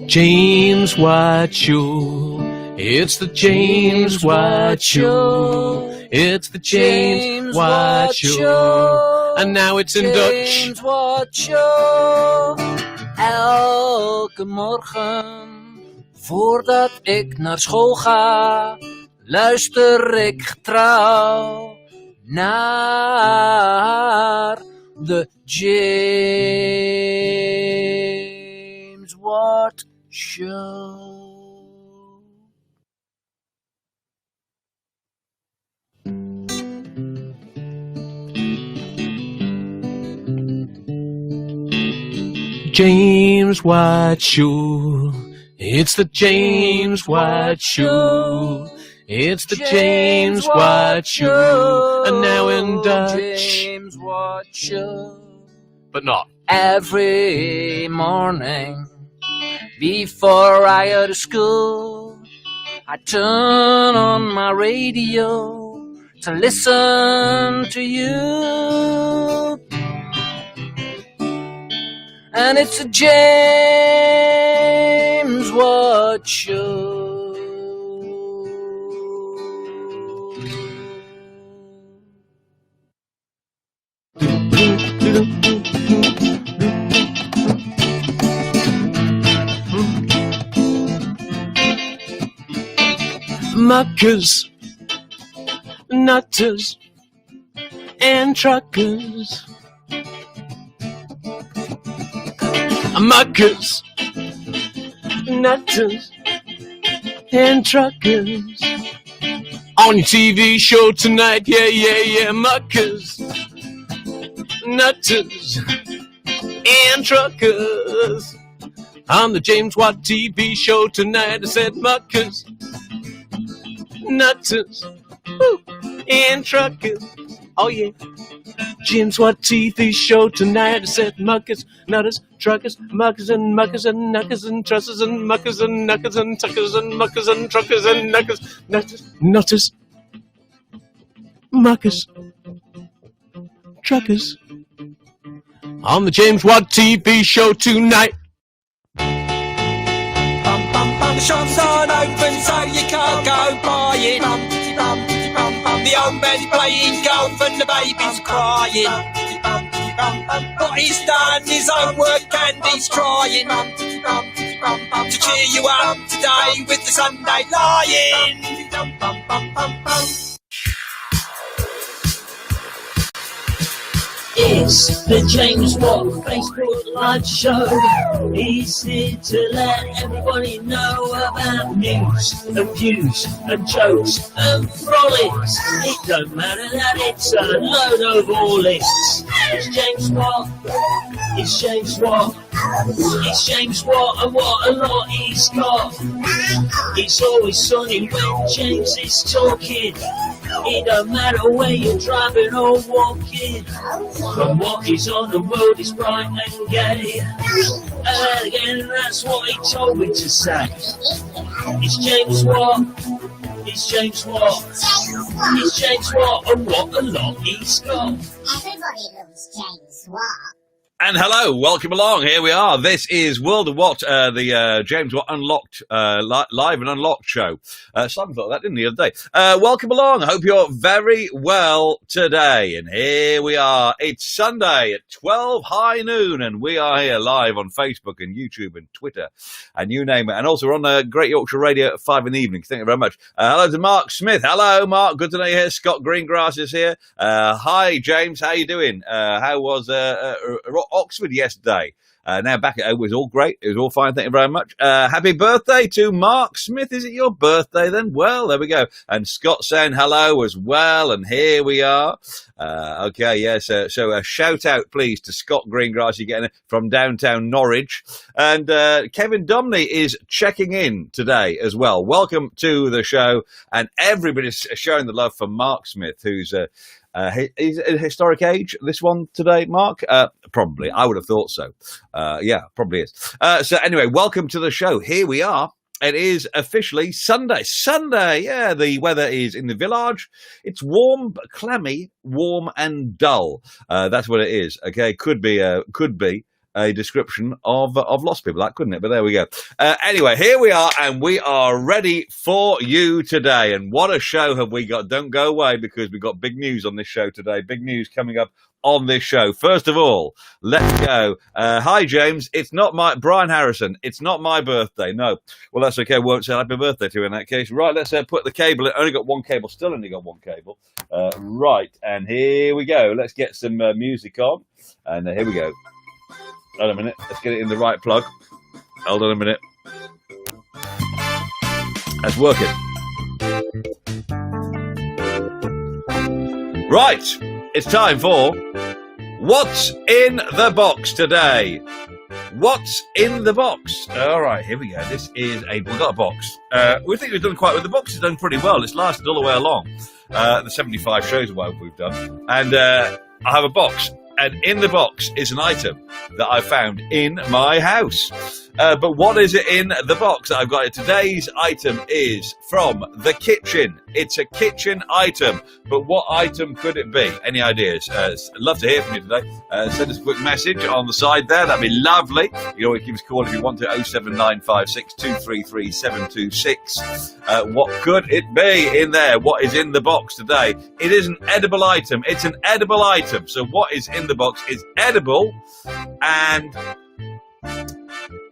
James Watt Show. It's the James Watt Show. It's the James Watt Show. And now it's in Dutch. James Watt Show. Elke morgen, voordat ik naar school ga, luister ik getrouw naar de James Watt Show. James Watt Show. It's the James Watt Show. It's the James Watt Show. And now in Dutch. James Watt Show. But not. Every morning, before I go to school, I turn on my radio to listen to you. And it's a James Watt Show. Muckers, nutters, and truckers. Muckers, nutters, and truckers. On your TV show tonight, yeah, muckers, nutters, and truckers. On the James Watt TV show tonight, I said muckers, nutters, and truckers. Oh yeah. James Watt TV show tonight. I said muckers, nutters, truckers, muckers and muckers and knuckers and trussers and muckers and knuckers and tuckers and muckers and truckers and knuckers, nutters, muckers, truckers. On the James Watt TV show tonight. The shops aren't open, so you can't go buying. The old man's playing golf and the baby's crying. But he's done his own work and he's trying to cheer you up today with the Sunday Lion. It's the James Watt Facebook Live Show. He's here to let everybody know about news and views and jokes and frolics. It don't matter that it's a load of all lists. It's James Watt. It's James Watt. It's James Watt, and what a lot he's got. It's always sunny when James is talking. It don't matter where you're driving or walking. From what is on the road is bright and gay. And again, that's what he told me to say. It's James Watt. It's James Watt. It's James Watt, and what a lot he's got. Everybody loves James Watt. And hello, welcome along. Here we are. This is World of Watt, the James Watt Unlocked, live and unlocked show. Simon thought of that, didn't he, the other day? Welcome along. I hope you're very well today. And here we are. It's Sunday at 12 high noon, and we are here live on Facebook and YouTube and Twitter and you name it. And also we're on Great Yorkshire Radio at 5 in the evening. Thank you very much. Hello to Mark Smith. Hello, Mark. Good to know you're here. Scott Greengrass is here. Hi, James. How you doing? How was Oxford yesterday? Now back at home, it was all great. It was all fine. Thank you very much. Happy birthday to Mark Smith. Is it your birthday then? Well, there we go. And Scott saying hello as well. And here we are. Okay, yes. So a shout out, please, to Scott Greengrass. You're getting it from downtown Norwich. And Kevin Domney is checking in today as well. Welcome to the show. And everybody's showing the love for Mark Smith, who's he's a historic age, this one today, Mark? Probably. I would have thought so. Yeah, probably is. So anyway, welcome to the show. Here we are. It is officially Sunday. Sunday, yeah. The weather is in the village. It's warm, clammy, warm and dull. That's what it is. Okay, could be a description of lost people, that couldn't it? But there we go. Anyway, here we are, and we are ready for you today. And what a show have we got? Don't go away, because we've got big news on this show today. Big news coming up on this show. First of all, let's go. Hi, James. It's not Brian Harrison. It's not my birthday. No. Well, that's okay. Won't say happy birthday to you in that case. Right, let's put the cable in. Only got one cable. Still only got one cable. Right, and here we go. Let's get some music on. And here we go. Hold on a minute. Let's get it in the right plug. Hold on a minute. That's working. Right. It's time for What's in the Box today. What's in the box? All right, here we go. We've got a box. We think we've done quite well. The box has done pretty well. It's lasted all the way along. The 75 shows we've done. And I have a box. And in the box is an item that I found in my house. But what is it in the box that I've got? Today's item is from the kitchen. It's a kitchen item. But what item could it be? Any ideas? I'd love to hear from you today. Send us a quick message on the side there. That'd be lovely. You can always give us a call if you want to. 07956 233 726. What could it be in there? What is in the box today? It is an edible item. It's an edible item. So what is in the box is edible, and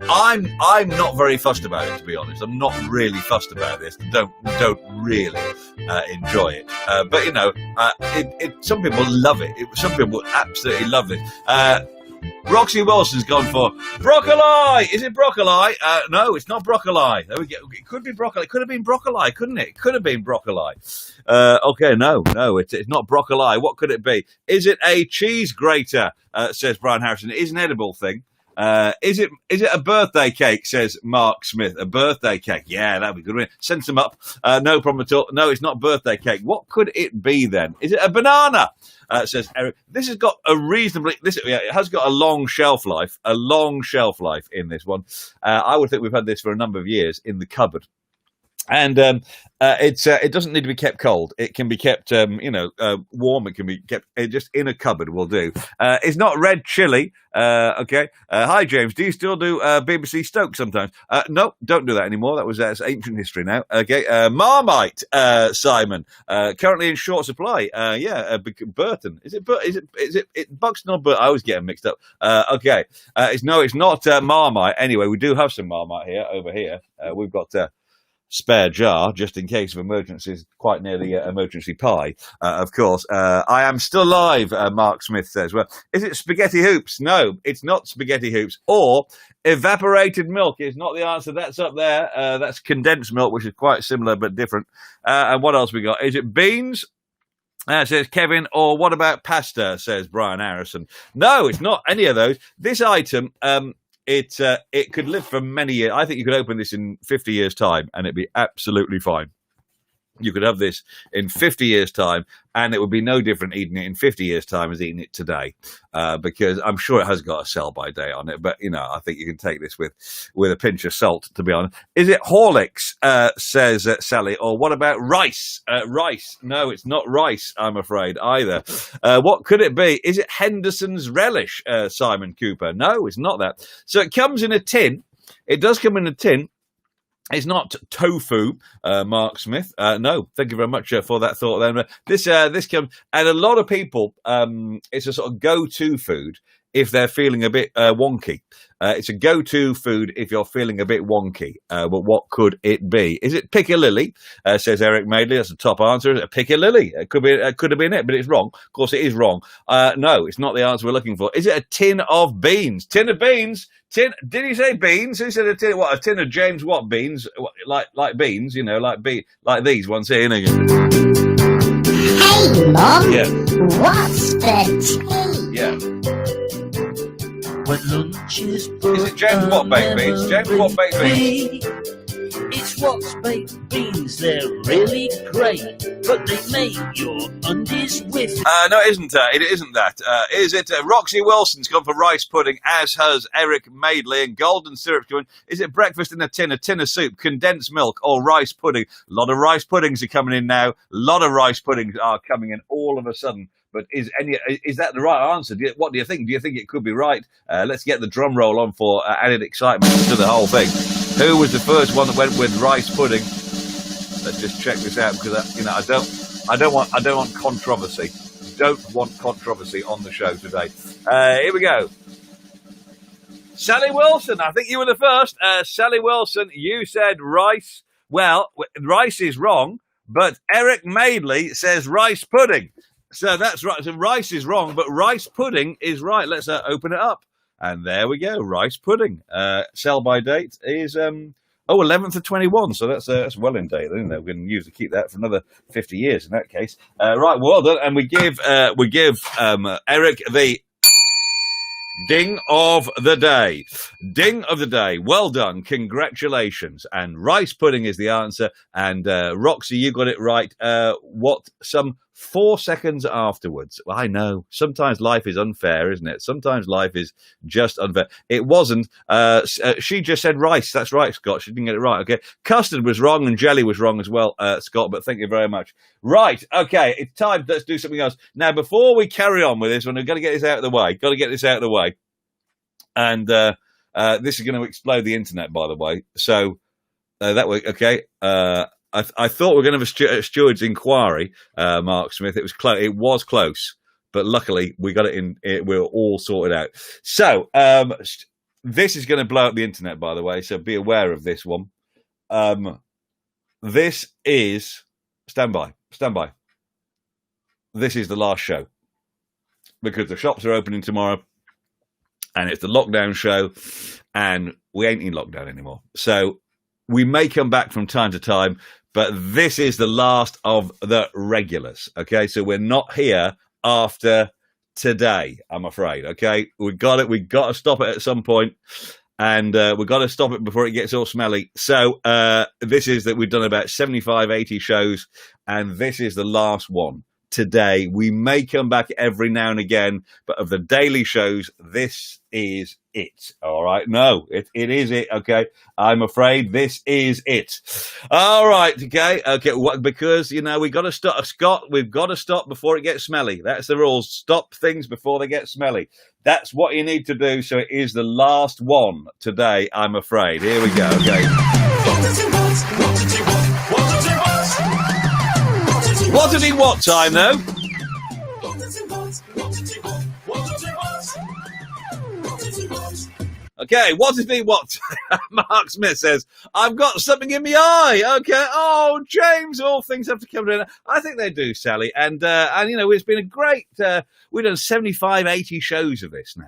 I'm not very fussed about it, to be honest. I'm not really fussed about this. Don't really enjoy it. But you know, some people love it. Some people absolutely love it. Roxy Wilson's gone for broccoli. Is it broccoli? No, it's not broccoli. There we go. It could be broccoli. It could have been broccoli, couldn't it? It could have been broccoli. Okay, no, it's not broccoli. What could it be? Is it a cheese grater? Says Brian Harrison. It is an edible thing. Is it a birthday cake? Says Mark Smith. A birthday cake? Yeah, that'd be good. Send some up. No problem at all. No, it's not birthday cake. What could it be then? Is it a banana? Says Eric. This has got it has got a long shelf life. A long shelf life in this one. I would think we've had this for a number of years in the cupboard. And it doesn't need to be kept cold. It can be kept, warm. It can be kept just in a cupboard. Will do. It's not red chili. Okay. Hi, James. Do you still do BBC Stoke sometimes? No, don't do that anymore. That's ancient history now. Okay. Marmite. Simon. Currently in short supply. Burton. Is it Buxton or Burton? I always get them mixed up. Okay. It's not Marmite. Anyway, we do have some Marmite over here. We've got. Spare jar just in case of emergencies, quite near the emergency pie, of course. I am still alive, Mark Smith says. Well, is it spaghetti hoops? No, it's not spaghetti hoops. Or evaporated milk is not the answer. That's up there. That's condensed milk, which is quite similar but different. And what else we got? Is it beans? Says Kevin. Or what about pasta? Says Brian Harrison. No, it's not any of those. This item, it could live for many years. I think you could open this in 50 years' time and it'd be absolutely fine. You could have this in 50 years' time and it would be no different eating it in 50 years' time as eating it today. Because I'm sure it has got a sell-by date on it. But, I think you can take this with a pinch of salt, to be honest. Is it Horlicks, says Sally? Or what about rice? Rice. No, it's not rice, I'm afraid, either. What could it be? Is it Henderson's Relish, Simon Cooper? No, it's not that. So it comes in a tin. It does come in a tin. It's not tofu, Mark Smith. No, thank you very much for that thought. Then this comes, and a lot of people, it's a sort of go-to food if they're feeling a bit wonky. It's a go-to food if you're feeling a bit wonky. But what could it be? Is it piccalilli? Says Eric Madeley. That's the top answer. Is it a piccalilli? It could have been it, but it's wrong. Of course, it is wrong. No, it's not the answer we're looking for. Is it a tin of beans? Tin of beans? Tin? Did he say beans? Who said a tin? What, a tin of James Watt beans? Like beans? Like these ones here. Hey, Mum. Yeah. What's the tea? Yeah. When lunch is it James Watt baked beans? James Watt baked beans? It's Watt's baked beans, they're really great, but they make your undies whiff. No, it isn't. It isn't that. Is it? Roxy Wilson's gone for rice pudding, as has Eric Madeley, and golden syrup's going. Is it breakfast in a tin of soup, condensed milk, or rice pudding? A lot of rice puddings are coming in now. A lot of rice puddings are coming in all of a sudden. But is that the right answer? What do you think? Do you think it could be right? Let's get the drum roll on for added excitement to the whole thing. Who was the first one that went with rice pudding? Let's just check this out, because I don't want controversy. Don't want controversy on the show today. Here we go. Sally Wilson, I think you were the first. Sally Wilson, you said rice. Well, rice is wrong, but Eric Madeley says rice pudding. So that's right. So rice is wrong, but rice pudding is right. Let's open it up. And there we go, rice pudding. Sell by date is 11th of 21. So that's well in date. Isn't it? We're going to use to keep that for another 50 years in that case. Right, well done. And we give Eric the ding of the day. Ding of the day. Well done. Congratulations. And rice pudding is the answer. And Roxy, you got it right. Some 4 seconds afterwards. Well, I know. Sometimes life is unfair, isn't it? Sometimes life is just unfair. It wasn't. She just said rice. That's right, Scott. She didn't get it right. Okay. Custard was wrong and jelly was wrong as well, Scott. But thank you very much. Right. Okay. It's time. Let's do something else. Now, before we carry on with this one, we've got to get this out of the way. And this is going to explode the internet, by the way. So that way, okay. I thought we were going to have a steward's inquiry, Mark Smith. It was close. It was close, but luckily we got it in. We were all sorted out. So this is going to blow up the internet, by the way. So be aware of this one. This is stand by. This is the last show because the shops are opening tomorrow, and it's the lockdown show, and we ain't in lockdown anymore. So we may come back from time to time, but this is the last of the regulars, okay? So we're not here after today, I'm afraid, okay? We've got to stop it at some point, and we've got to stop it before it gets all smelly. So this is that we've done about 75, 80 shows, and this is the last one. Today, we may come back every now and again, but of the daily shows, this is it. All right. No, it is it. Okay. I'm afraid this is it. All right. Okay. Because, we got to stop, Scott, we've got to stop before it gets smelly. That's the rules. Stop things before they get smelly. That's what you need to do. So it is the last one today, I'm afraid. Here we go. Okay. Wattitty Watt time, though. Okay, Wattitty Watt. Mark Smith says, I've got something in my eye. Okay. Oh, James, all things have to come together. I think they do, Sally. And it's been a great, we've done 75, 80 shows of this now.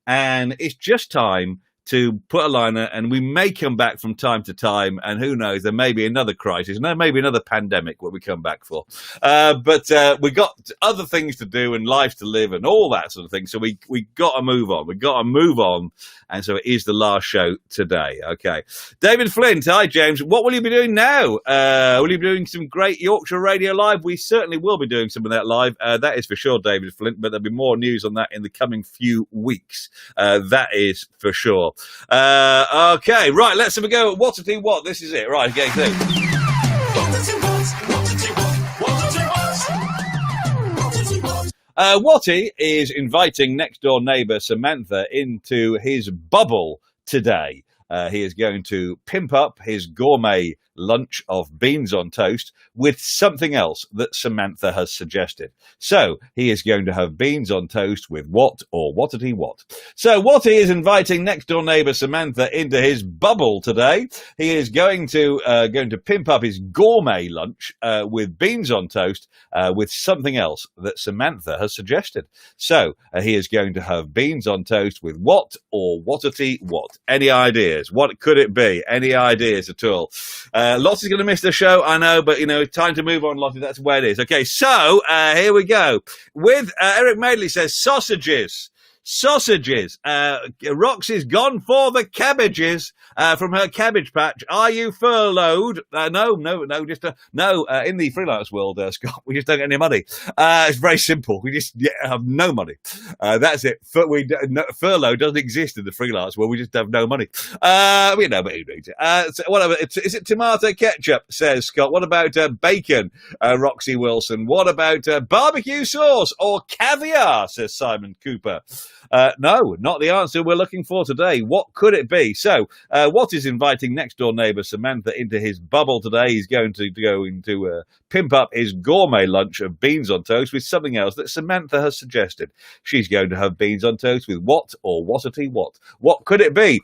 And it's just time to put a liner, and we may come back from time to time, and who knows, there may be another crisis, maybe another pandemic what we come back for. But we've got other things to do and life to live and all that sort of thing, so we got to move on. And so it is the last show today. Okay. David Flint, hi, James. What will you be doing now? Will you be doing some great Yorkshire Radio Live? We certainly will be doing some of that live. That is for sure, David Flint, but there'll be more news on that in the coming few weeks. That is for sure. Okay, right, let's have a go at Wattitty Watt. This is it. Right, okay, so. Watty is inviting next door neighbour Samantha into his bubble today. He is going to pimp up his gourmet lunch of beans on toast with something else that Samantha has suggested. So he is going to have beans on toast with what or Wattitty Watt. So Watty is inviting next door neighbour Samantha into his bubble today. He is going to pimp up his gourmet lunch with beans on toast with something else that Samantha has suggested. So he is going to have beans on toast with what or Wattitty Watt. Any ideas? What could it be? Any ideas at all? Lottie's going to miss the show, I know, but, time to move on, Lottie. That's the way it is. Okay, so here we go. With Eric Madeley says sausages. sausages. Roxy's gone for the cabbages from her cabbage patch. Are you furloughed? No. In the freelance world, Scott, we just don't get any money. It's very simple. We just have no money. That's it. Furlough doesn't exist in the freelance world. We just have no money. But who needs it? So whatever. Is it tomato ketchup? Says Scott. What about bacon? Roxy Wilson. What about barbecue sauce or caviar? Says Simon Cooper. No, not the answer we're looking for today. What could it be? So, Watt is inviting next door neighbour Samantha into his bubble today. He's going to pimp up his gourmet lunch of beans on toast with something else that Samantha has suggested. She's going to have beans on toast with what or Wattity Watt? What could it be?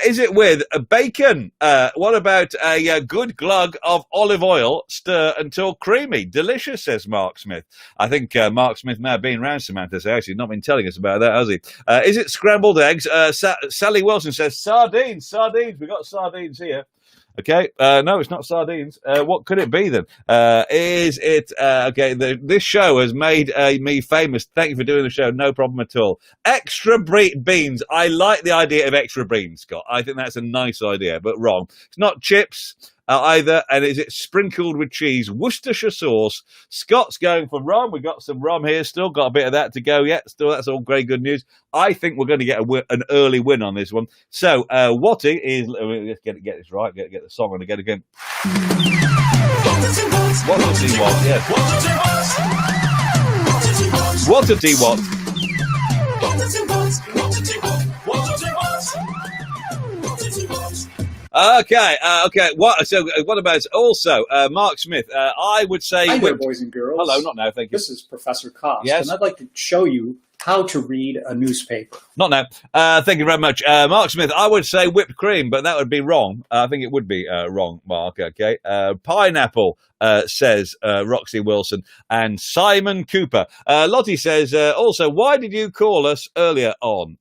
Is it with bacon? What about a good glug of olive oil? Stir until creamy. Delicious, says Mark Smith. I think Mark Smith may have been around Samantha's house. He's not been telling us about that, has he? Is it scrambled eggs? Sally Wilson says sardines. Sardines. We've got sardines here. Okay. No, it's not sardines. What could it be then? Is it okay? This show has made me famous. Thank you for doing the show. No problem at all. Extra beans. I like the idea of extra beans, Scott. I think that's a nice idea, but wrong. It's not chips. Either, and is it sprinkled with cheese, Worcestershire sauce? Scott's going for rum. We've got some rum here, still got a bit of that to go yet. Still, that's all great good news. I think we're going to get an early win on this one. So, Watty is. Let's get this right. Get the song on again. Wattity Watt, yes. Wattity Watt. Okay. What about also Mark Smith? I would say. Hi there, boys and girls. Hello, not now, thank you. This is Professor Cost, yes? And I'd like to show you how to read a newspaper. Not now. Thank you very much. Mark Smith, I would say whipped cream, but that would be wrong. I think it would be wrong, Mark. Okay. Pineapple, says Roxy Wilson and Simon Cooper. Lottie says, also, why did you call us earlier on?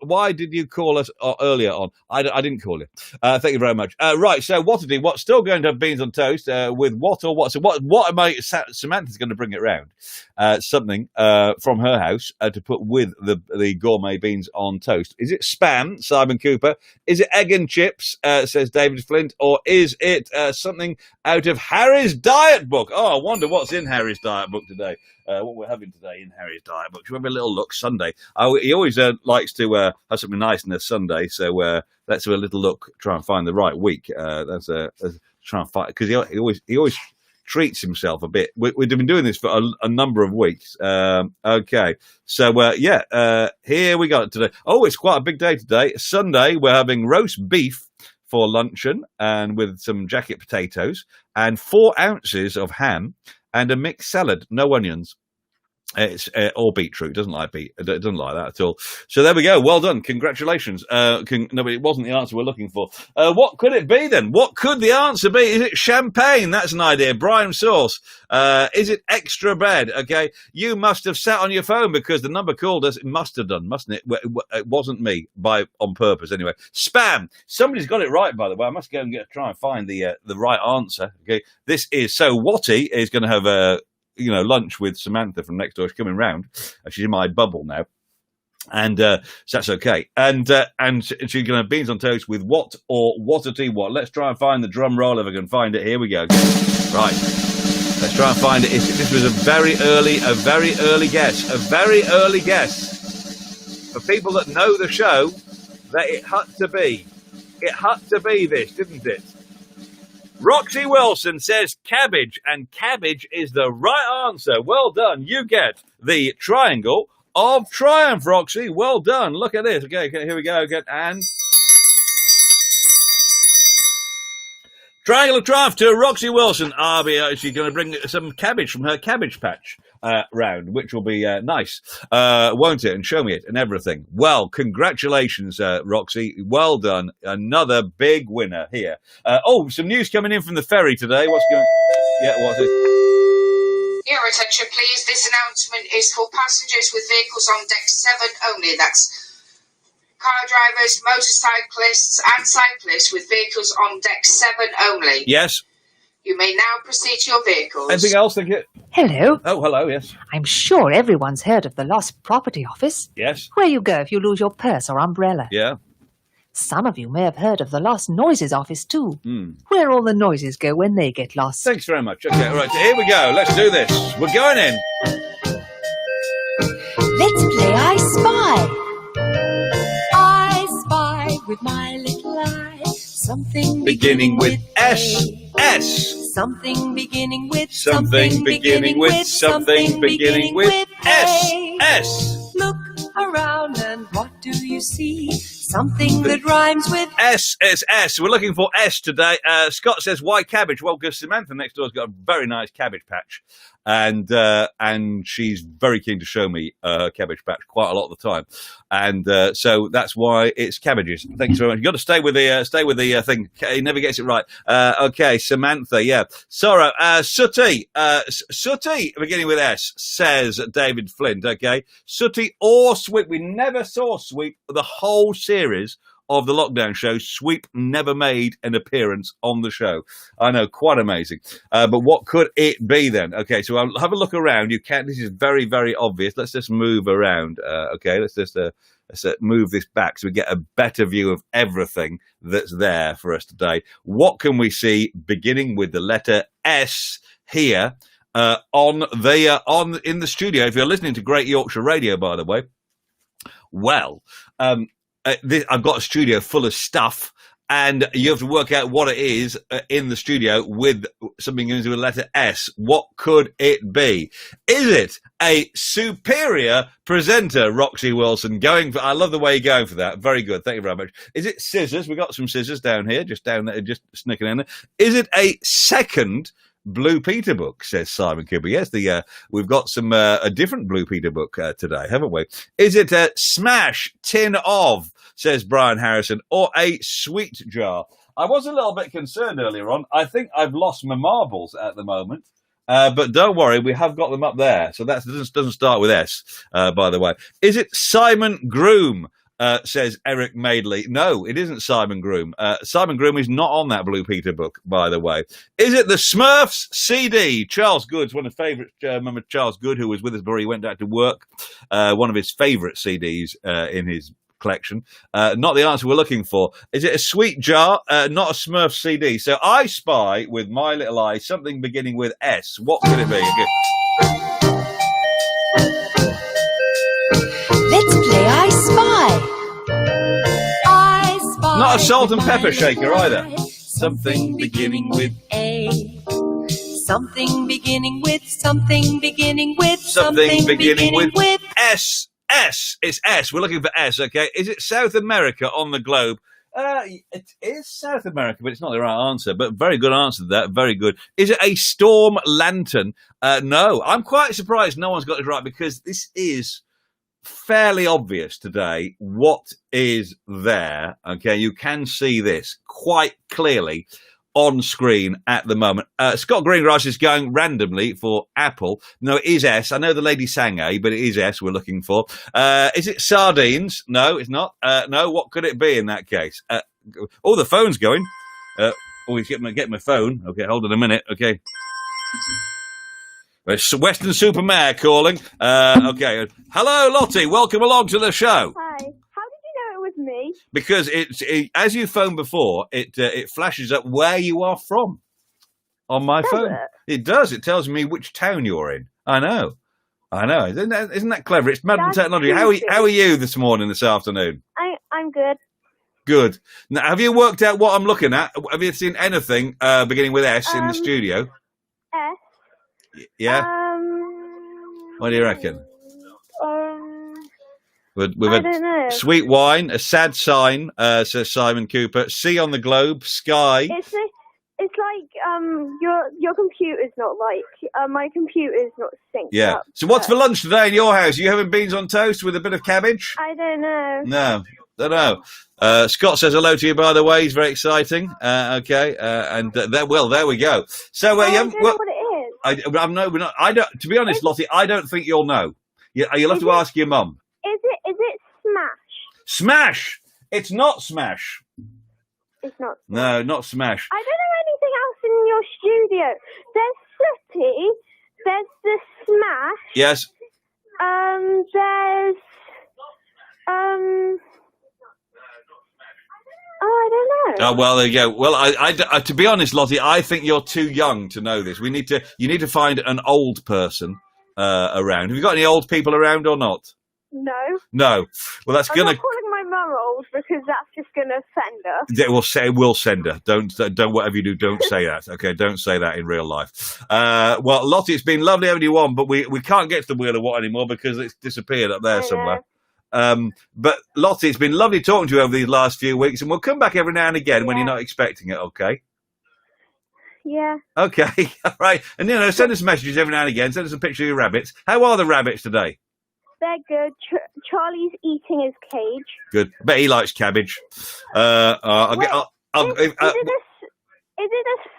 Why did you call us earlier on? I didn't call you. Thank you very much. Right, so Wattity Watt's still going to have beans on toast with what or what? So what am I? Samantha's going to bring it round. Something from her house to put with the gourmet beans on toast. Is it spam, Simon Cooper? Is it egg and chips, says David Flint? Or is it something out of Harry's diet book? Oh, I wonder what's in Harry's diet book today. What we're having today in Harry's diet book. Should we have a little look? Sunday. He always likes to have something nice on a Sunday, so let's have a little look. Try and find the right week. That's try and find, because he always treats himself a bit. We've been doing this for a number of weeks. Okay, so here we go today. Oh, it's quite a big day today. Sunday, we're having roast beef for luncheon and with some jacket potatoes and 4 ounces of ham and a mixed salad, no onions. It's or beetroot. Doesn't like beet. It doesn't like that at all. So there we go. Well done. Congratulations. No, but it wasn't the answer we're looking for. What could it be then? What could the answer be? Is it champagne? That's an idea. Brine sauce. Is it extra bread? Okay. You must have sat on your phone because the number called us. It must have done, mustn't it? It wasn't me on purpose. Anyway, spam. Somebody's got it right, by the way. I must go and try and find the right answer. Okay. This is so. Watty is going to have lunch with Samantha from next door. She's coming round. She's in my bubble now. And so that's okay. And she's going to have beans on toast with what or Wattity Watt. Let's try and find the drum roll if I can find it. Here we go. Right. Let's try and find it. This was a very early guess. For people that know the show, that it had to be. It had to be this, didn't it? Roxy Wilson says cabbage, and cabbage is the right answer. Well done. You get the triangle of triumph, Roxy. Well done. Look at this. Okay, here we go again. And triangle of triumph to Roxy Wilson. She's going to bring some cabbage from her cabbage patch round, which will be nice, won't it? And show me it and everything. Well, congratulations, Roxy. Well done. Another big winner here. Some news coming in from the ferry today. What's going? Yeah, what's it? Your attention, please. This announcement is for passengers with vehicles on deck 7 only. That's car drivers, motorcyclists, and cyclists with vehicles on deck 7 only. Yes. You may now proceed to your vehicles. Anything else? Thank you. Hello. Oh, hello. Yes. I'm sure everyone's heard of the Lost Property Office. Yes. Where you go if you lose your purse or umbrella. Yeah. Some of you may have heard of the Lost Noises Office too. Mm. Where all the noises go when they get lost. Thanks very much. Okay, all right. Here we go. Let's do this. We're going in. Let's play I Spy. I spy with my little eye something Beginning with S. S. Something beginning with Something beginning with something beginning with S. S. Look around and what do you see? Something that rhymes with S. S. S. We're looking for S today. Scott says, why cabbage? Well, because Samantha next door's got a very nice cabbage patch. And she's very keen to show me her cabbage patch quite a lot of the time. And so that's why it's cabbages. Thanks very much. You've got to stay with the thing. He never gets it right. Okay, Samantha, yeah. Sorrow. Sooty. Sooty, beginning with S, says David Flint, okay? Sooty or Sweep. We never saw Sweep the whole series of the lockdown show. Sweep never made an appearance on the show. I know, quite amazing. But what could it be then? Okay, so I'll have a look around. You can. This is very, very obvious. Let's just move around. Okay, let's just move this back so we get a better view of everything that's there for us today. What can we see beginning with the letter S here in the studio? If you're listening to Great Yorkshire Radio, by the way, well. I've got a studio full of stuff, and you have to work out what it is in the studio with something going to a letter S. What could it be? Is it a superior presenter, Roxy Wilson? I love the way you're going for that. Very good. Thank you very much. Is it scissors? We've got some scissors down here, just down there, just snicking in there. Is it a second Blue Peter book, says Simon Cooper? Yes, we've got some a different Blue Peter book today, haven't we? Is it a smash tin of, says Brian Harrison, or a sweet jar? I was a little bit concerned earlier on. I think I've lost my marbles at the moment. But don't worry, we have got them up there. So that doesn't start with S, by the way. Is it Simon Groom? Says Eric Madeley. No, it isn't Simon Groom. Simon Groom is not on that Blue Peter book, by the way. Is it the Smurfs CD? Charles Good's one of the favourites. Remember Charles Good, who was with us before he went out to work. One of his favourite CDs in his collection. Not the answer we're looking for. Is it a sweet jar? Not a Smurf CD. So I spy with my little eye something beginning with S. What could it be? Let's play I Spy. I spy. Not a salt and pepper shaker either. Something beginning with A. Something beginning with something beginning with something beginning with S. S. It's S. We're looking for S, okay? Is it South America on the globe? It is South America, but it's not the right answer. But very good answer to that. Very good. Is it a storm lantern? No. I'm quite surprised no one's got it right, because this is fairly obvious today what is there. Okay, you can see this quite clearly on screen at the moment. Scott Greengrass is going randomly for Apple. No, it is S. I know the lady sang A, but it is S we're looking for. Is it sardines? No, it's not. No, what could it be in that case? Oh, the phone's going. He's getting my phone. Okay, hold on a minute. Okay. It's Western Supermare calling. Okay. Hello, Lottie. Welcome along to the show. Hi. How did you know it was me? Because as you phoned before, it flashes up where you are from on my phone. It does. It tells me which town you're in. I know. Isn't that clever? It's modern technology. How are you this afternoon? I'm good. Good. Now, have you worked out what I'm looking at? Have you seen anything beginning with S in the studio? S. Yeah. What do you reckon? We've I don't know. Sweet wine, a sad sign, says Simon Cooper. C on the globe, sky. It's like your computer's not like my computer's not synced. Yeah. Up, so what's for lunch today in your house? Are you having beans on toast with a bit of cabbage? I don't know. No, don't know. Scott says hello to you, by the way. He's very exciting. Okay, and there we go. So you haven't. I don't know what it is. We're not. I don't. To be honest, Lottie, I don't think you'll know. You'll have to ask your mum. Is it Smash? Smash. It's not Smash. It's not. No, not Smash. I don't know anything else in your your studio. There's Sooty. There's the Smash. Yes. There's I don't know. Oh, well, there you go. Well, I, to be honest, Lottie, I think you're too young to know this. You need to find an old person around. Have you got any old people around or not? No. No. Well, that's I'm gonna. not calling my mum old because that's just gonna offend her. We'll send her. Don't whatever you do, don't say that. Okay, don't say that in real life. Well, Lottie, it's been lovely having you on, but we can't get to the Wheel of What anymore because it's disappeared up there somewhere. But Lottie, it's been lovely talking to you over these last few weeks, and we'll come back every now and again when you're not expecting it, okay? Yeah. Okay, all right. And, send us messages every now and again. Send us a picture of your rabbits. How are the rabbits today? They're good. Charlie's eating his cage. Good. Bet he likes cabbage. Is it a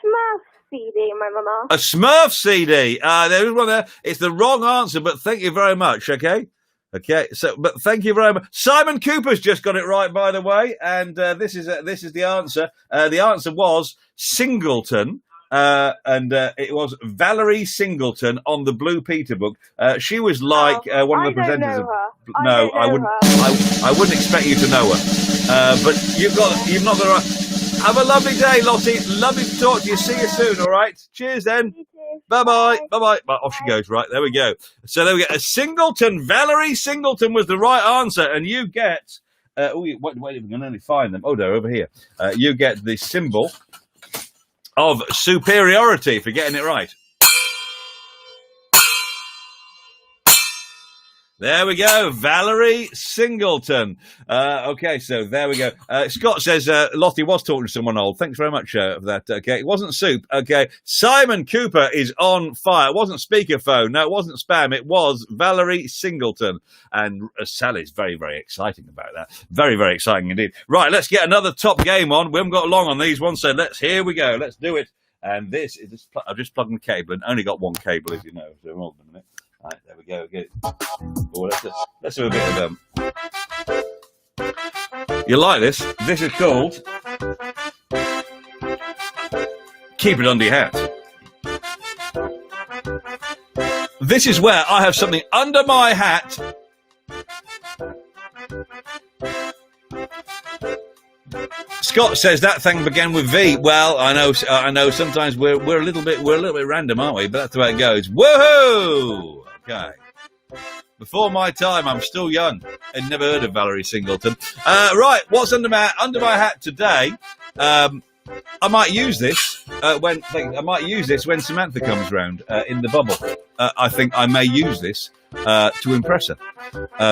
Smurf CD, my mum asked? A Smurf CD. There is one there. It's the wrong answer, but thank you very much, okay? Okay, but thank you very much. Simon Cooper's just got it right, by the way, and this is the answer. The answer was Singleton, and it was Valerie Singleton on the Blue Peter book. She was like one of the presenters. I wouldn't expect you to know her, but you've not got the right. Have a lovely day, Lottie. Lovely to talk to you. See you soon. All right. Cheers, then. Bye-bye. Bye-bye. Off she goes. Right, there we go. So there we go. Valerie Singleton was the right answer. And you get... wait, we can only find them. Oh, they're over here. You get the symbol of superiority for getting it right. There we go, Valerie Singleton. Okay, so there we go. Scott says Lottie was talking to someone old. Thanks very much for that. Okay, it wasn't soup. Okay, Simon Cooper is on fire. It wasn't speakerphone. No, it wasn't spam. It was Valerie Singleton. And Sally's very, very exciting about that. Very, very exciting indeed. Right, let's get another top game on. We haven't got long on these ones, so here we go. Let's do it. And this is I've just plugged in the cable and only got one cable, as you know. So hold on a minute. Right, there we go. Good. Oh, let's do a bit of You like this? This is called Keep It Under Your Hat. This is where I have something under my hat. Scott says that thing began with V. Well, I know. Sometimes we're a little bit random, aren't we? But that's the way it goes. Woohoo! Okay. Before my time, I'm still young. I'd never heard of Valerie Singleton. Right, what's under my hat today? I might use this when Samantha comes round in the bubble. I think I may use this to impress her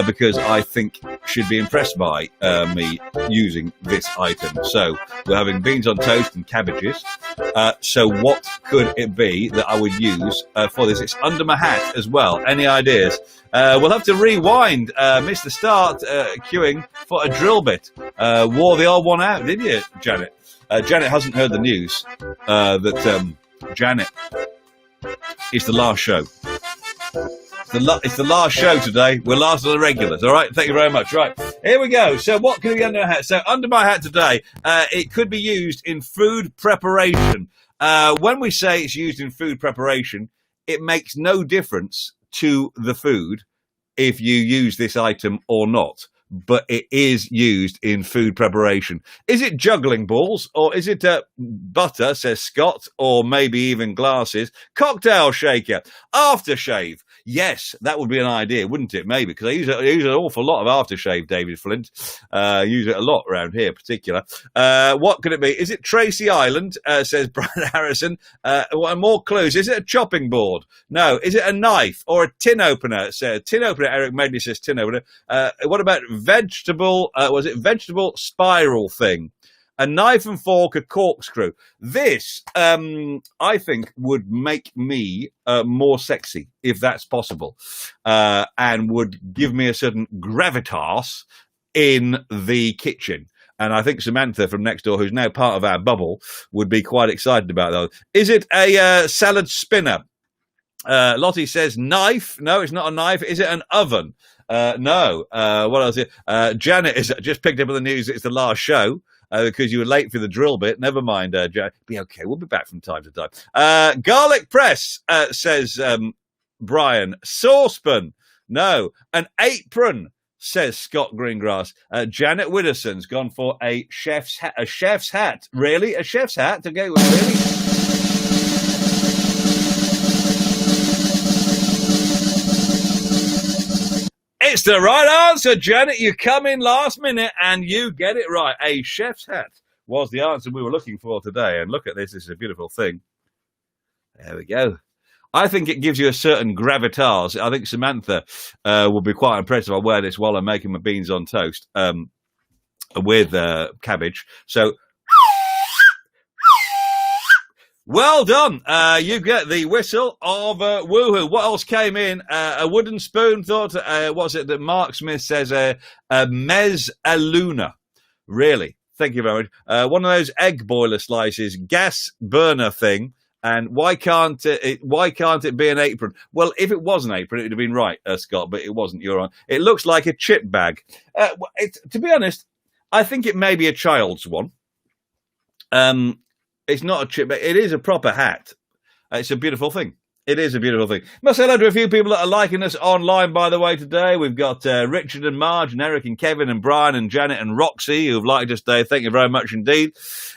because I think she'd be impressed by me using this item. So we're having beans on toast and cabbages. So what could it be that I would use for this? It's under my hat as well. Any ideas? We'll have to rewind. Missed the start queuing for a drill bit. Wore the old one out, didn't you, Janet? Janet hasn't heard the news that Janet is the last show. It's the last show today. We're last of the regulars. All right. Thank you very much. Right. Here we go. So what can be under my hat? So under my hat today, it could be used in food preparation. When we say it's used in food preparation, it makes no difference to the food if you use this item or not. But it is used in food preparation. Is it juggling balls or is it butter, says Scott, or maybe even glasses? Cocktail shaker, aftershave. Yes, that would be an idea, wouldn't it? Maybe, because I use an awful lot of aftershave, David Flint. Use it a lot around here in particular. What could it be? Is it Tracy Island, says Brian Harrison? More clues. Is it a chopping board? No. Is it a knife or a tin opener? Tin opener, Eric Medley says tin opener. What about vegetable spiral thing? A knife and fork, a corkscrew. This, I think, would make me more sexy, if that's possible, and would give me a certain gravitas in the kitchen. And I think Samantha from next door, who's now part of our bubble, would be quite excited about those. Is it a salad spinner? Lottie says knife. No, it's not a knife. Is it an oven? No. What else? Janet has just picked up on the news. It's the last show. because you were late for the drill bit. Never mind, Janet. Be okay. We'll be back from time to time. Garlic Press says, Brian. Saucepan. No. An apron, says Scott Greengrass. Janet Widdowson's gone for a chef's hat. A chef's hat. Really? A chef's hat? Okay, really? It's the right answer, Janet. You come in last minute and you get it right. A chef's hat was the answer we were looking for today. And look at this. This is a beautiful thing. There we go. I think it gives you a certain gravitas. I think Samantha will be quite impressed if I wear this while I'm making my beans on toast with cabbage. So, well done. You get the whistle of Woohoo. What else came in? A wooden spoon. Thought, what's it that Mark Smith says? A mezzaluna. Really? Thank you very much. One of those egg boiler slices, gas burner thing. And why can't it be an apron? Well, if it was an apron, it would have been right, Scott, but it wasn't. You're on. It looks like a chip bag. To be honest, I think it may be a child's one. It's not a chip bag. It is a proper hat. It's a beautiful thing. It is a beautiful thing. Must say hello to a few people that are liking us online, by the way, today. We've got Richard and Marge and Eric and Kevin and Brian and Janet and Roxy who've liked us today. Thank you very much indeed.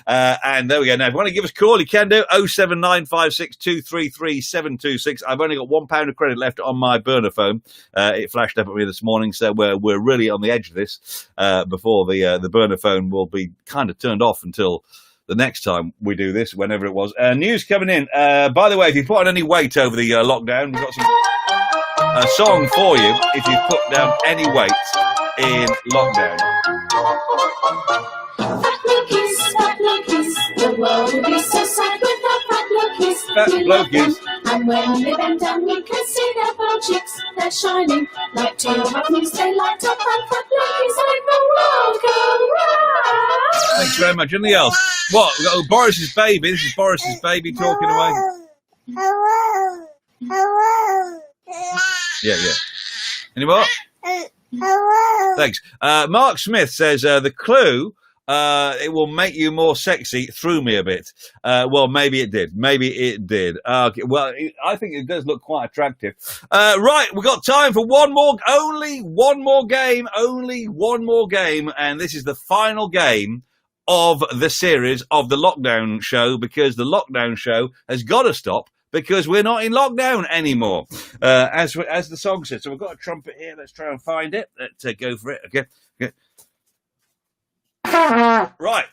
And there we go. Now, if you want to give us a call, you can do 07956233726. I've only got £1 of credit left on my burner phone. It flashed up at me this morning, so we're really on the edge of this before the burner phone will be kind of turned off until the next time we do this, whenever it was. News coming in. By the way, if you put on any weight over the lockdown, we've got a song for you if you put down any weight in lockdown. Fat blokies, the world would be so sad without fat blokies. Fat blokies. And when they bend down, you can see their brown cheeks. They're shining like teardrop news. They light up, and fat blokies make the world go round. Thanks very much. Anything else? What? Oh, Boris's baby. This is Boris's baby talking away. Yeah. Any more? Thanks. Mark Smith says the clue. It will make you more sexy. Threw me a bit. Well, maybe it did. Okay, well, I think it does look quite attractive. Right, we've got time for only one more game, and this is the final game of the series of the lockdown show, because the lockdown show has got to stop because we're not in lockdown anymore, as the song says. So we've got a trumpet here. Let's try and find it. Let's go for it. Okay. Right.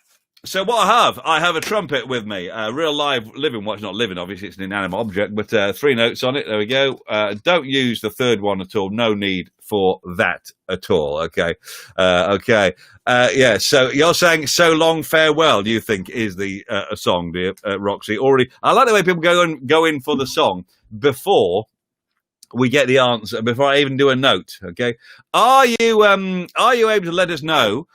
So what I have a trumpet with me, real live living. Well, it's not living, obviously, it's an inanimate object, but 3 notes on it. There we go. Don't use the third one at all. No need for that at all. Okay. Yeah. So you're saying "So Long Farewell," do you think is the a song, dear Roxy? Already, I like the way people go in for the song before we get the answer, before I even do a note. Okay. Are you able to let us know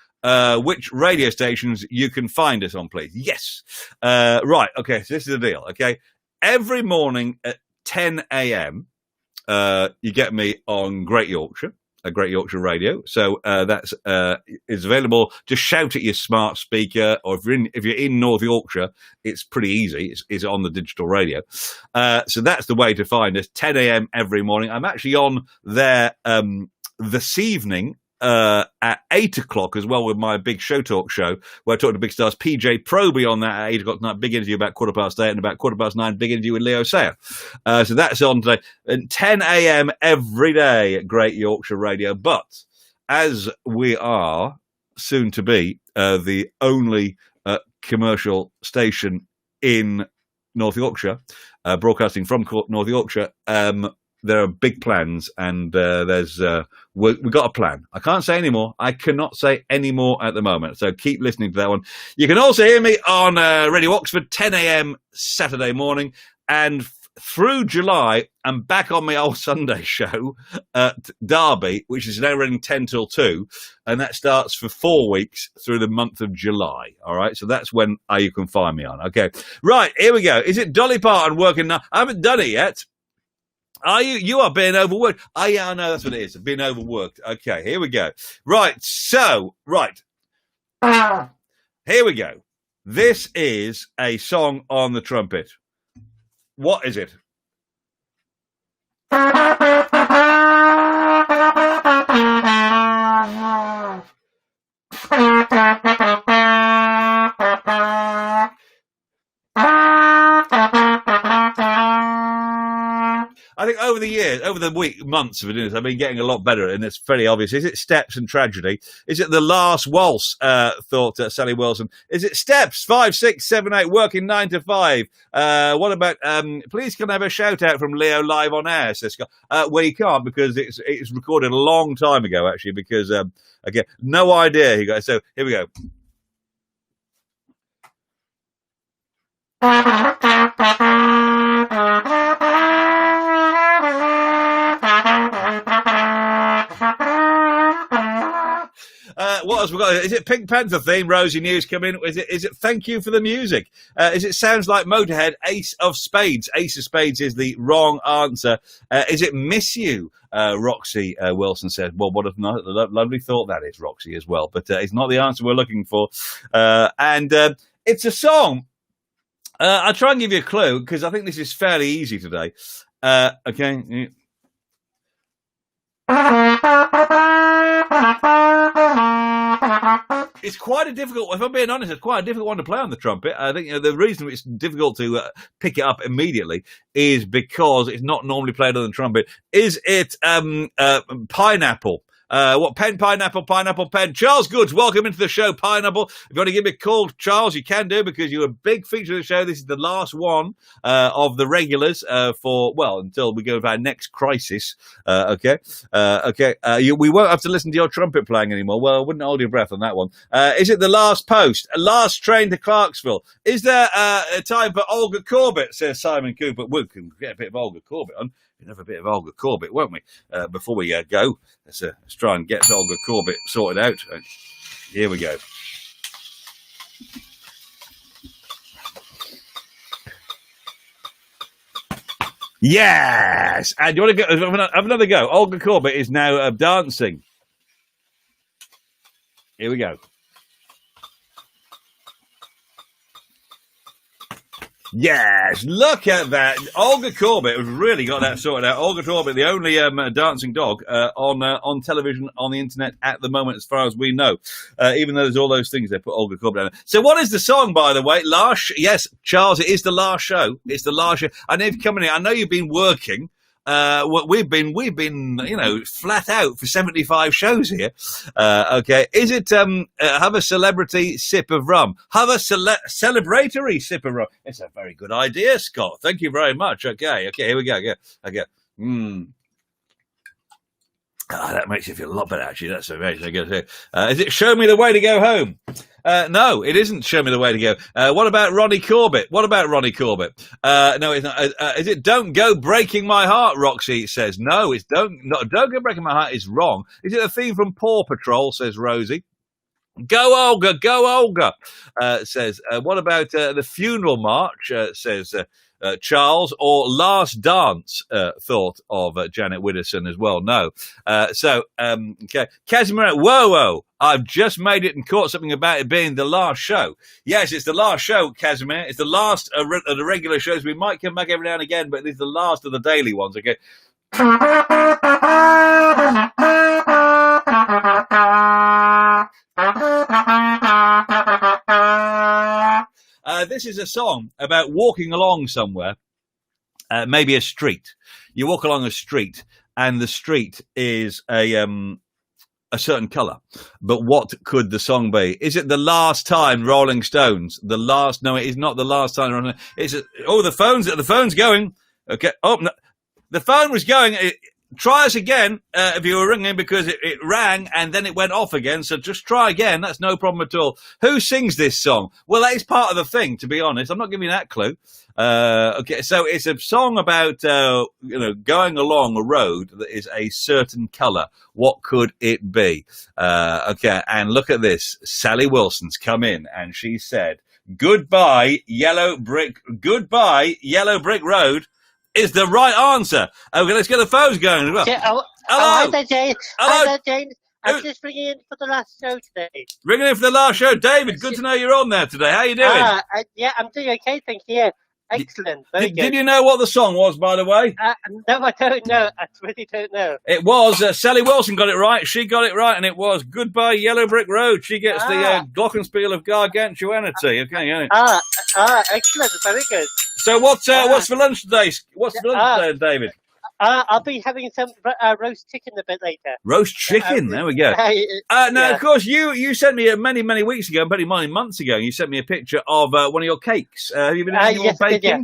which radio stations you can find us on, please? Yes. Right. Okay. So this is the deal. Okay. Every morning at 10 a.m., you get me on Great Yorkshire Radio. So that's is available. Just shout at your smart speaker, or if you're in North Yorkshire, it's pretty easy. It's on the digital radio. So that's the way to find us. 10 a.m. every morning. I'm actually on there this evening. At 8 o'clock as well with my big show talk show where I talk to big stars. PJ Proby on that at 8 o'clock tonight, big interview about 8:15, and about 9:15, big interview with Leo Sayer. So that's on today at 10 a.m. every day at Great Yorkshire Radio. But as we are soon to be the only commercial station in North Yorkshire, broadcasting from North Yorkshire, there are big plans, and we've got a plan. I can't say any more. I cannot say any more at the moment. So keep listening to that one. You can also hear me on Radio Oxford, 10 a.m. Saturday morning. And through July, I'm back on my old Sunday show at Derby, which is now running 10 till 2. And that starts for 4 weeks through the month of July. All right. So that's when you can find me on. Okay. Right. Here we go. Is it Dolly Parton working now? I haven't done it yet. Are you? You are being overworked. Oh, yeah, I know that's what it is. Being overworked. Okay, here we go. Right, so, right. Here we go. This is a song on the trumpet. What is it? I think over the years, over the months of doing this, I've been getting a lot better, and it's fairly obvious. Is it Steps and Tragedy? Is it The Last Waltz, thought Sally Wilson? Is it Steps, 5, 6, 7, 8, working 9 to 5? What about, please can I have a shout out from Leo live on air, says Scott. Well, you can't because it's recorded a long time ago, actually, because, again, no idea, you guys. So here we go. What else we got? Is it Pink Panther theme? Rosie News come in. Is it Thank You for the Music? Is it Sounds Like Motorhead? Ace of Spades. Ace of Spades is the wrong answer. Is it Miss You? Roxy Wilson says. Well, what a lovely thought that is, Roxy, as well. But it's not the answer we're looking for. And it's a song. I'll try and give you a clue because I think this is fairly easy today. Okay. It's quite a difficult, if I'm being honest, it's quite a difficult one to play on the trumpet. I think the reason it's difficult to pick it up immediately is because it's not normally played on the trumpet. Is it Pineapple? What pen? Pineapple, pen. Charles Goods, welcome into the show, Pineapple. If you want to give me a call, Charles, you can do because you're a big feature of the show. This is the last one of the regulars until we go to our next crisis. Okay. We won't have to listen to your trumpet playing anymore. Well, I wouldn't hold your breath on that one. Is it The Last Post? Last Train to Clarksville? Is there a time for Olga Corbett, says Simon Cooper? We can get a bit of Olga Corbett on. We can have a bit of Olga Corbett, won't we? Before we go, let's try and get Olga Corbett sorted out. Here we go. Yes! And do you want to go? Have another go. Olga Corbett is now dancing. Here we go. Yes, look at that. Olga Corbett has really got that sorted out. Olga Corbett, the only dancing dog on television, on the internet at the moment, as far as we know. Even though there's all those things, they put Olga Corbett down there. So what is the song, by the way? Yes, Charles, it is the last show. It's the last show. I know you've come in here. I know you've been working. We've been, flat out for 75 shows here. Okay. Is it, have a celebrity sip of rum? Have a celebratory sip of rum. It's a very good idea, Scott. Thank you very much. Okay. Here we go. Okay. That makes you feel a lot better, actually. That's amazing. Is it Show Me the Way to Go Home? No, it isn't Show Me the Way to Go. What about Ronnie Corbett? No, it's not. Is it Don't Go Breaking My Heart, Roxy says. No, it's Don't Go Breaking My Heart is wrong. Is it a theme from Paw Patrol, says Rosie. Go Olga, says. What about the Funeral March, says Charles, or Last Dance, thought of Janet Widdowson as well. No. Okay. Casimir, whoa, I've just made it and caught something about it being the last show. Yes, it's the last show, Casimir. It's the last of the regular shows. We might come back every now and again, but it's the last of the daily ones, okay? This is a song about walking along somewhere, maybe a street. You walk along a street, and the street is a certain colour. But what could the song be? Is it The Last Time, Rolling Stones? No, it is not The Last Time. The phone's going. Okay. Oh, no. The phone was going. Try us again if you were ringing, because it rang and then it went off again. So just try again. That's no problem at all. Who sings this song? Well, that is part of the thing, to be honest. I'm not giving you that clue. Okay, so it's a song about going along a road that is a certain colour. What could it be? Okay, and look at this. Sally Wilson's come in and she said, "Goodbye, Yellow Brick Road." Is the right answer. Okay, let's get the phones going as well. Hi there, James. Hello. Hi there, James. I'm just ringing in for the last show today. Ringing in for the last show. David, good to know you're on there today. How you doing? Yeah, I'm doing okay, thank you. Yeah. Excellent. Very good. Did you know what the song was, by the way? No, I don't know. I really don't know. It was, Sally Wilson got it right. She got it right, and it was Goodbye Yellow Brick Road. She gets the glockenspiel of gargantuanity. Okay, yeah. Excellent. Very good. So what's for lunch today? What's for lunch today, David? I'll be having some roast chicken a bit later. Roast chicken, there we go. Now, of course, you sent me many weeks ago, many months ago, you sent me a picture of one of your cakes. Have you been doing your baking? Yeah.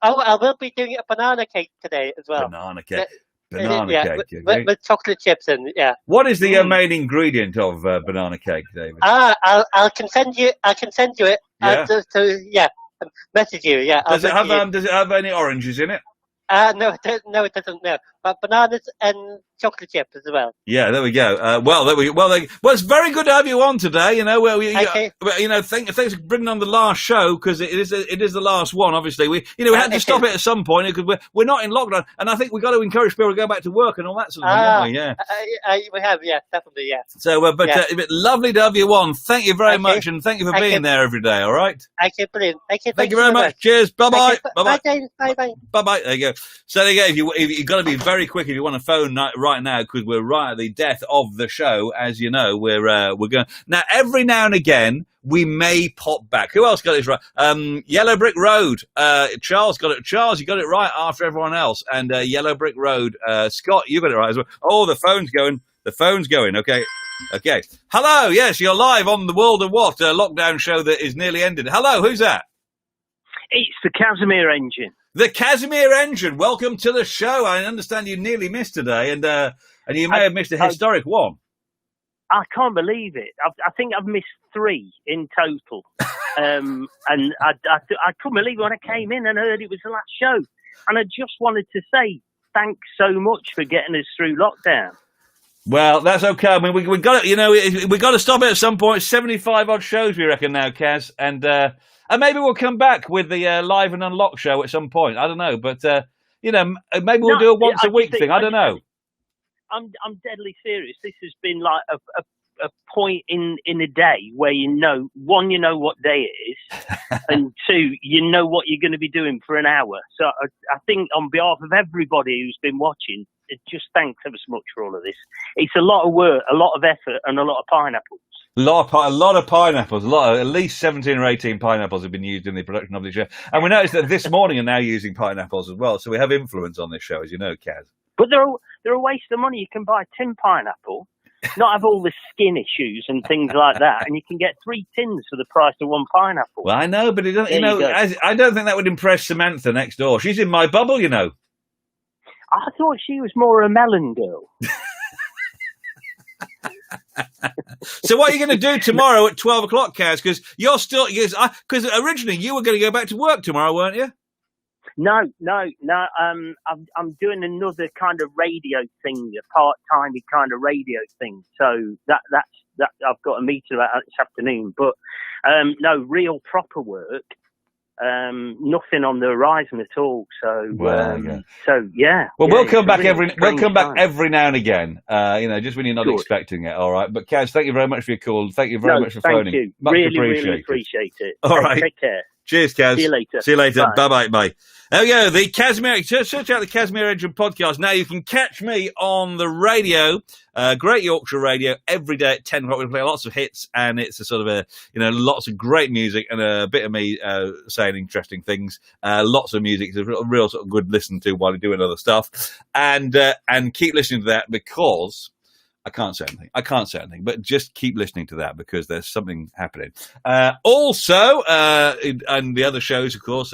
Oh, I will be doing a banana cake today as well. Banana cake. Cake. Okay. With chocolate chips and What is the main ingredient of banana cake, David? I can send you it. Message you. Yeah. Does it have any oranges in it? No, it doesn't. No, but bananas and chocolate chips as well. Yeah, there we go. It's very good to have you on today. You know, thanks for bringing on the last show because it is the last one. Obviously, we had to stop it at some point because we're not in lockdown, and I think we've got to encourage people to go back to work and all that sort of thing. Haven't we? Yeah, we have. Yeah, definitely. Yeah. So, lovely to have you on. Thank you very much, and thank you for being there every day. All right. Okay, brilliant. Okay, thank you very much. Cheers. Bye bye. Bye bye. Bye bye. Bye bye. There you go. So there you go. If you've got to be very quick if you want to phone right now because we're right at the death of the show. As you know, we're going now. Every now and again, we may pop back. Who else got this right? Yellow Brick Road. Charles got it. Charles, you got it right after everyone else. And Yellow Brick Road. Scott, you got it right as well. Oh, the phone's going. The phone's going. Okay. Hello. Yes, you're live on the World of What lockdown show that is nearly ended. Hello. Who's that? It's the Casimir engine. The Casimir engine. Welcome to the show. I understand you nearly missed today, and you may have missed a historic one. I can't believe it. I think I've missed 3 in total. And I couldn't believe it when I came in and heard it was the last show. And I just wanted to say thanks so much for getting us through lockdown. Well, that's okay. I mean, we got it. We got to stop it at some point. 75 odd shows, we reckon now, Kaz, and maybe we'll come back with the live and unlocked show at some point. I don't know, but maybe we'll do a once a week thing. I don't know. I'm deadly serious. This has been like a point in a day where one, you know what day it is, and 2, you know what you're going to be doing for an hour. So I think on behalf of everybody who's been watching, just thanks ever so much for all of this. It's a lot of work, a lot of effort, and a lot of pineapples. A lot of pineapples. At least 17 or 18 pineapples have been used in the production of the show. And we noticed that this morning are now using pineapples as well. So we have influence on this show, as you know, Kaz. But they're a waste of money. You can buy a tin pineapple, not have all the skin issues and things like that, and you can get 3 tins for the price of 1 pineapple. Well, I know, but it doesn't, I don't think that would impress Samantha next door. She's in my bubble, you know. I thought she was more a melon girl. So what are you going to do tomorrow at 12 o'clock, Kaz? Because you're still... Because originally you were going to go back to work tomorrow, weren't you? No. I'm doing another kind of radio thing, a part-time kind of radio thing. So that's I've got a meeting about that this afternoon. But no, real proper work. Nothing on the horizon at all. So yeah. Well, we'll come back every now and again. Just when you're not expecting it. All right. But Kaz, thank you very much for your call. Thank you very much for phoning. Thank you. Much really appreciate it. All right. Take care. Cheers, Kaz. See you later. Bye. There we go. The Casimir. Search out the Casimir Engine podcast. Now you can catch me on the radio, Great Yorkshire Radio, every day at 10 o'clock. We play lots of hits, and it's a sort of lots of great music and a bit of me saying interesting things. Lots of music. It's a real sort of good listen to while you're doing other stuff, and keep listening to that because. I can't say anything, but just keep listening to that because there's something happening. Also, and the other shows, of course,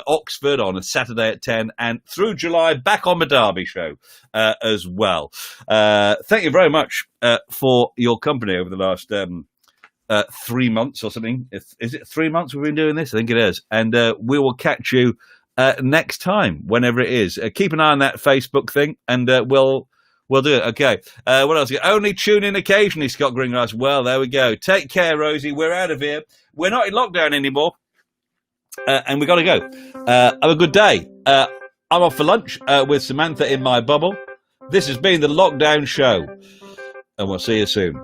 Oxford on a Saturday at 10 and through July back on the Derby show as well. Thank you very much for your company over the last 3 months or something. Is it 3 months we've been doing this? I think it is. And we will catch you next time, whenever it is. Keep an eye on that Facebook thing and we'll do it. Okay. What else? Only tune in occasionally, Scott Greengrass. Well, there we go. Take care, Rosie. We're out of here. We're not in lockdown anymore. And we've got to go. Have a good day. I'm off for lunch with Samantha in my bubble. This has been the Lockdown Show. and we'll see you soon.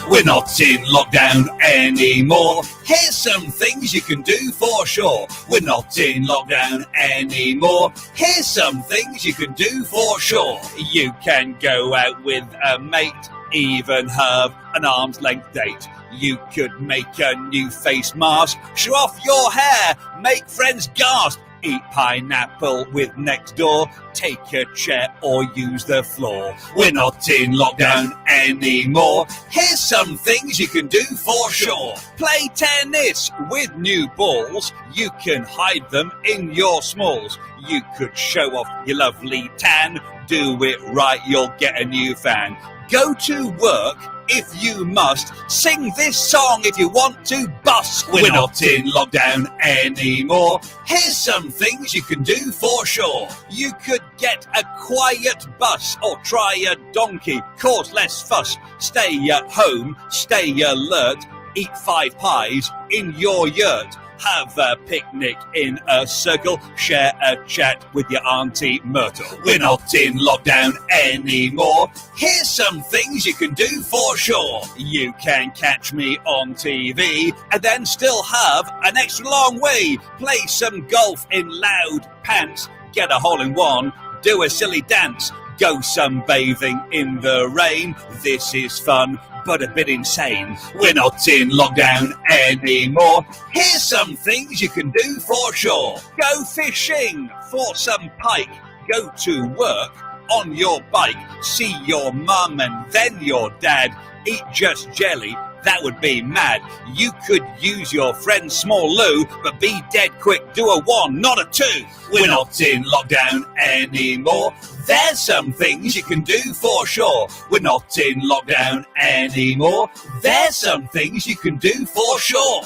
We're not in lockdown anymore. Here's some things you can do for sure. We're not in lockdown anymore. Here's some things you can do for sure. You can go out with a mate, even have an arm's length date. You could make a new face mask, show off your hair, make friends gasp. Eat pineapple with next door, take a chair or use the floor. We're not in lockdown anymore. Here's some things you can do for sure. Play tennis with new balls. You can hide them in your smalls. You could show off your lovely tan. Do it right, you'll get a new fan. Go to work if you must. Sing this song if you want to bust. We're not in lockdown anymore. Here's some things you can do for sure. You could get a quiet bus or try a donkey, cause less fuss. Stay at home, stay alert, eat 5 pies in your yurt. Have a picnic in a circle, share a chat with your Auntie Myrtle. We're not in lockdown anymore. Here's some things you can do for sure. You can catch me on TV and then still have an extra long way. Play some golf in loud pants, get a hole-in-one, do a silly dance, go sunbathing in the rain. This is fun, but a bit insane. We're not in lockdown anymore. Here's some things you can do for sure. Go fishing for some pike. Go to work on your bike. See your mum and then your dad. Eat just jelly. That would be mad. You could use your friend's small loo, but be dead quick. Do a 1, not a 2. We're not in lockdown anymore. There's some things you can do for sure. We're not in lockdown anymore. There's some things you can do for sure.